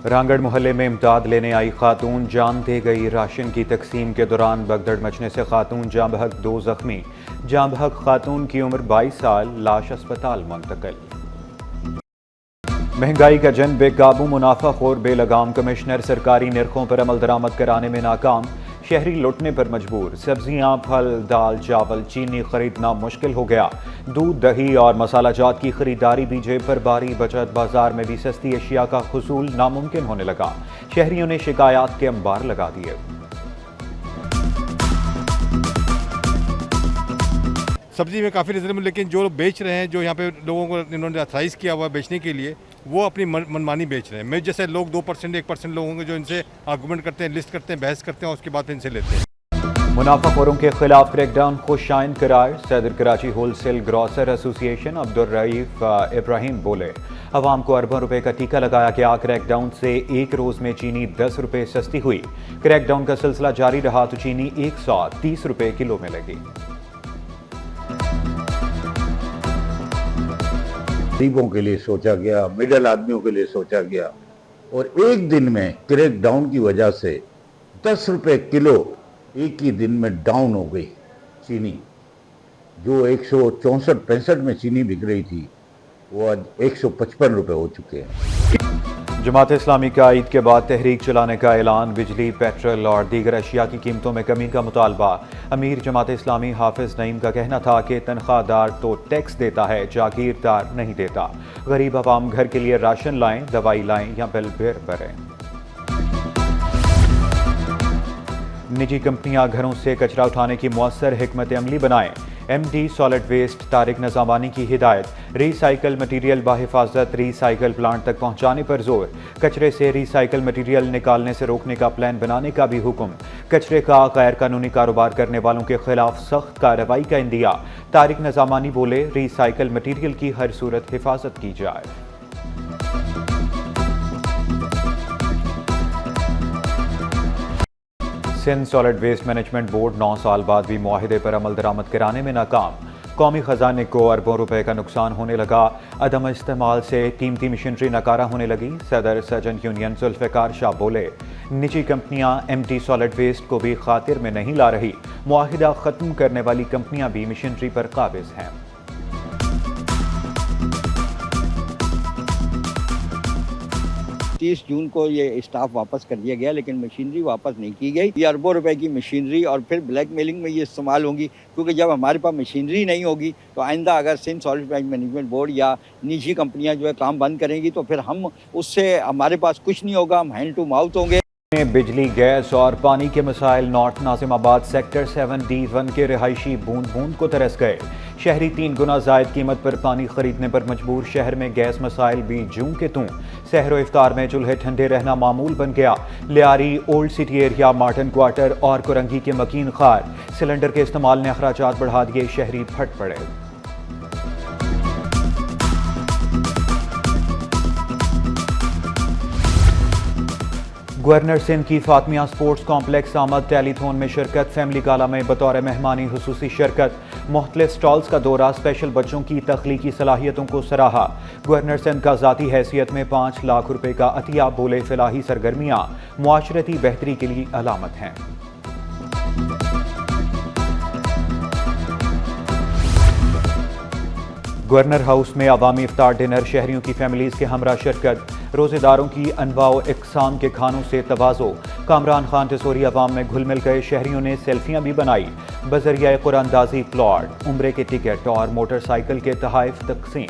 रांगड़ मोहल्ले में इमदाद लेने आई खातून जान दे गई। राशन की तकसीम के दौरान भगदड़ मचने से खातून जाँ बहक 2 जख्मी। जाँ बहक खातून की उम्र 22 साल, लाश अस्पताल मुंतकिल। महंगाई का जन बेकाबू, मुनाफाखोर बेलगाम। कमिश्नर सरकारी निर्खों पर अमल दरामद कराने में नाकाम। शहरी लुटने पर मजबूर। सब्जियां, फल, दाल, चावल, चीनी खरीदना मुश्किल हो गया। दूध, दही और मसाला जात की खरीदारी भी जेब पर भारी। बचत बाजार में भी सस्ती अशिया का हुसूल नामुमकिन होने लगा। शहरियों ने शिकायत के अंबार लगा दिए। सब्जी में काफ़ी रिजनेबल, लेकिन जो लोग बेच रहे हैं, जो यहाँ पे लोगों को इन्होंने अथराइज़ किया हुआ है बेचने के लिए, वो अपनी मनमानी बेच रहे हैं। मैं जैसे लोग 2% 1% लोग होंगे जो इनसे आर्गूमेंट करते हैं, लिस्ट करते हैं, बहस करते हैं और उसके बाद इनसे लेते हैं। मुनाफाखोरों के खिलाफ क्रैकडाउन को शाइन करार। सदर Karachi wholesale grocer association Abdul Raif Ibrahim बोले, अवाम को अरबों रुपए का टीका लगाया गया। क्रैकडाउन से एक रोज में चीनी 10 रुपए सस्ती हुई। क्रैकडाउन का सिलसिला जारी रहा तो चीनी 130 रुपए किलो में लगी। गरीबों के लिए सोचा गया, मिडिल आदमियों के लिए सोचा गया, और एक दिन में क्रैक डाउन की वजह से 10 रुपए किलो एक ही दिन में डाउन हो गई चीनी। जो 164-65 में चीनी बिक रही थी, वो आज 155 रुपए हो चुके हैं। जमात इस्लामी का ईद के बाद तहरीक चलाने का ऐलान। बिजली, पेट्रोल और दीगर अशिया की कीमतों में कमी का मुतालबा। अमीर जमात इस्लामी हाफिज नईम का कहना था कि तनख्वाहदार तो टैक्स देता है, जागीरदार नहीं देता। गरीब अवाम घर के लिए राशन लाएं, दवाई लाएं या बिल भरें। निजी कंपनियां घरों से कचरा उठाने की मौसर हिकमत अमली बनाएं। MD सॉलिड वेस्ट तारिक नज़ामानी की हिदायत। रिसाइकल मटीरियल बाहिफाजत रिसाइकल प्लांट तक पहुंचाने पर जोर। कचरे से रिसाइकल मटीरियल निकालने से रोकने का प्लान बनाने का भी हुक्म। कचरे का गैर कानूनी कारोबार करने वालों के खिलाफ सख्त कार्रवाई का इंदिया। तारिक नज़ामानी बोले, रिसाइकल मटीरियल की हर सूरत हिफाजत की जाए। Sindh solid waste management board 9 साल बाद भी मुआहिदे पर अमल दरामद कराने में नाकाम। कौमी खजाने को अरबों रुपए का नुकसान होने लगा। अदम इस्तेमाल से कीमती मशीनरी नकारा होने लगी। सदर सर्जन यूनियन जुल्फ़िकार शाह बोले, निजी कंपनियां MD सॉलिड वेस्ट को भी खातिर में नहीं ला रही। मुआहिदा ख़त्म करने वाली कंपनियां भी मशीनरी पर काबिज हैं। 30 जून को ये स्टाफ वापस कर दिया गया, लेकिन मशीनरी वापस नहीं की गई। ये अरबों रुपए की मशीनरी और फिर ब्लैकमेलिंग में ये इस्तेमाल होंगी, क्योंकि जब हमारे पास मशीनरी नहीं होगी तो आइंदा अगर Sindh solid waste management board या निजी कंपनियां जो है काम बंद करेंगी तो फिर हम उससे हमारे पास कुछ नहीं होगा, हम हैंड टू माउथ होंगे। बिजली, गैस और पानी के मसाइल। नॉर्थ नाजिमाबाद सेक्टर 7D1 के रिहायशी बूंद बूंद को तरस गए। शहरी 3 गुना जायद कीमत पर पानी खरीदने पर मजबूर। शहर में गैस मसाइल भी जूं के तूं। सहरो इफ्तार में चूल्हे ठंडे रहना मामूल बन गया। Lyari, old city area, Marton quarter और कुरंगी के मकीन खार। सिलेंडर के इस्तेमाल ने अखराजात बढ़ा दिए। शहरी फट पड़े। गवर्नर सिंध की फातमिया स्पोर्ट्स कॉम्प्लेक्स आमद टेलीथॉन में शिरकत। फैमिली गाला में बतौर मेहमानी हुसूसी शिरकत। मुख्तलिफ स्टॉल्स का दौरा। स्पेशल बच्चों की तख्लीकी सलाहियतों को सराहा। गवर्नर सिंध का ज़ाती हैसियत में 5 लाख रुपए का अतिया। बोले, फलाही सरगर्मियाँ मुआशरती बेहतरी के लिए अलामत हैं। गवर्नर हाउस में अवामी इफ्तार डिनर। शहरियों की फैमिलीज के हमरा शिरकत। रोजेदारों की अनवाओ इकसाम के खानों से तवाज़ो। कामरान खान टिसोरी अवाम में घुल मिल गए। शहरियों ने सेल्फियां भी बनाई। बजरिया कुरानदाजी प्लॉट, उम्रे के टिकट और मोटरसाइकिल के तोहफे तकसीम।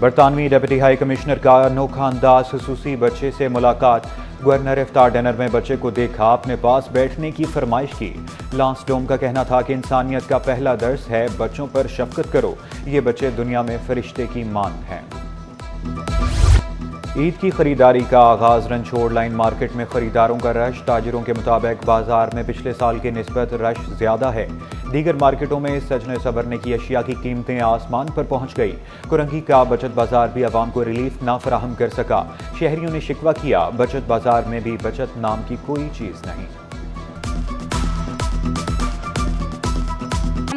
बरतानवी डिप्टी हाई कमिश्नर का अनोखा अंदाज। हुसूसी बच्चे से मुलाकात। गवर्नर इफ्तार डिनर में बच्चे को देखा, अपने पास बैठने की फरमाइश की। लांस डोम का कहना था कि इंसानियत का पहला दर्स है बच्चों पर शफकत करो। ये बच्चे दुनिया में फरिश्ते की मांद हैं। ईद की खरीदारी का आगाज। रंछोड़ लाइन मार्केट में खरीदारों का रश। ताजिरों के मुताबिक बाजार में पिछले साल की निस्बत रश ज्यादा है। दीगर मार्केटों में सजने संवरने की अशिया की कीमतें आसमान पर पहुंच गई। कुरंगी का बचत बाजार भी आवाम को रिलीफ ना फराहम कर सका। शहरियों ने शिकवा किया, बचत बाजार में भी बचत नाम की कोई चीज नहीं।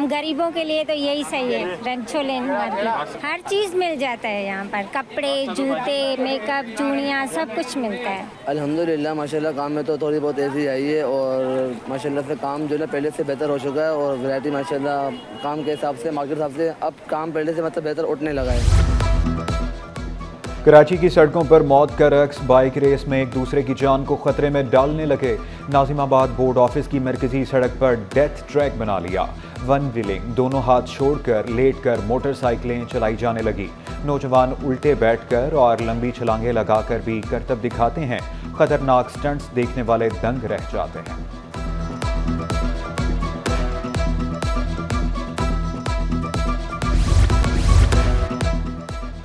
हम गरीबों के लिए तो यही सही है, रंगछोले मार्केट। हर चीज़ मिल जाता है यहाँ पर, कपड़े, जूते, मेकअप, चूड़ियाँ, सब कुछ मिलता है। अल्हम्दुलिल्लाह माशाल्लाह काम में तो थोड़ी बहुत तेज़ी आई है और माशाल्लाह से काम जो है पहले से बेहतर हो चुका है और वैरायटी माशाल्लाह काम के हिसाब से, मार्केट के हिसाब से अब काम पहले से मतलब बेहतर उठने लगा है। कराची की सड़कों पर मौत का रक्स, बाइक रेस में एक दूसरे की जान को खतरे में डालने लगे। नाजिमाबाद बोर्ड ऑफिस की मरकजी सड़क पर डेथ ट्रैक बना लिया। वन व्हीलिंग, दोनों हाथ छोड़कर लेटकर मोटरसाइकिलें चलाई जाने लगी। नौजवान उल्टे बैठकर और लंबी छलांगें लगाकर भी करतब दिखाते हैं। खतरनाक स्टंट्स देखने वाले दंग रह जाते हैं।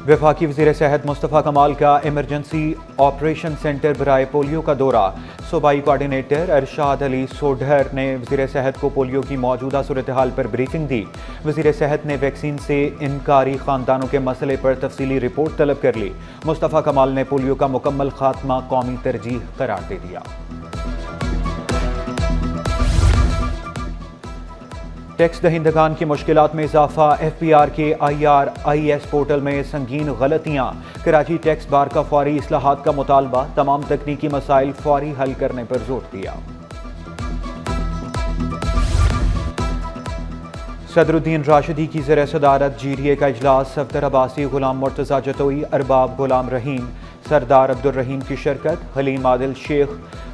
वफाकी वज़ीर सेहत मुस्तफ़ा कमाल का इमरजेंसी ऑपरेशन सेंटर बराए पोलियो का दौरा। सूबाई कोऑर्डिनेटर अरशाद अली सोढर ने वज़ीर सेहत को पोलियो की मौजूदा सूरत हाल पर ब्रीफिंग दी। वज़ीर सेहत ने वैक्सीन से इनकारी ख़ानदानों के मसले पर तफसीली रिपोर्ट तलब कर ली। मुस्तफ़ा कमाल ने पोलियो का मुकम्मल खात्मा कौमी तरजीह करार दे दिया। टैक्स दहिंदगान की मुश्किलात में इजाफा, FPR के IRIS पोर्टल में संगीन गलतियां। कराची टैक्स बार का फौरी इस्लाहात का मुतालबा, तमाम तकनीकी मसाइल फौरी हल करने पर जोर दिया। सदरुद्दीन राशिदी की ज़ेर सदारत GDA का इजलास। सफदर अब्बासी, गुलाम मुर्तज़ा जतोई, अरबाब गुलाम रहीम, सरदार अब्दुल रहीम की शिरकत। हलीम आदिल शेख,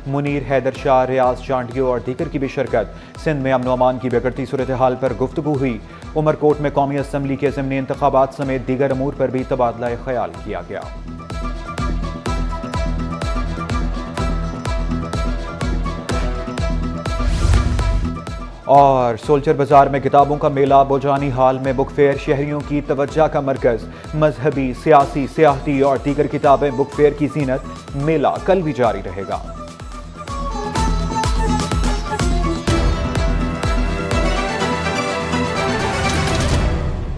मुनीर हैदर शाह, रियाज चांडियो और दीगर की भी शिरकत। सिंध में अमन अमान की बिगड़ती सूरत हाल पर गुफ्तगू हुई। उमरकोट में कौमी असम्बली के ज़िमनी इंतखाबात समेत दीगर अमूर पर भी तबादला ख्याल किया गया। और सोल्चर बाजार में किताबों का मेला, बोजानी हाल में बुक फेयर शहरियों की तवज्जो का मरकज। मजहबी, सियासी, सियाहती और दीगर किताबें बुक फेयर की जीनत। मेला कल भी जारी रहेगा।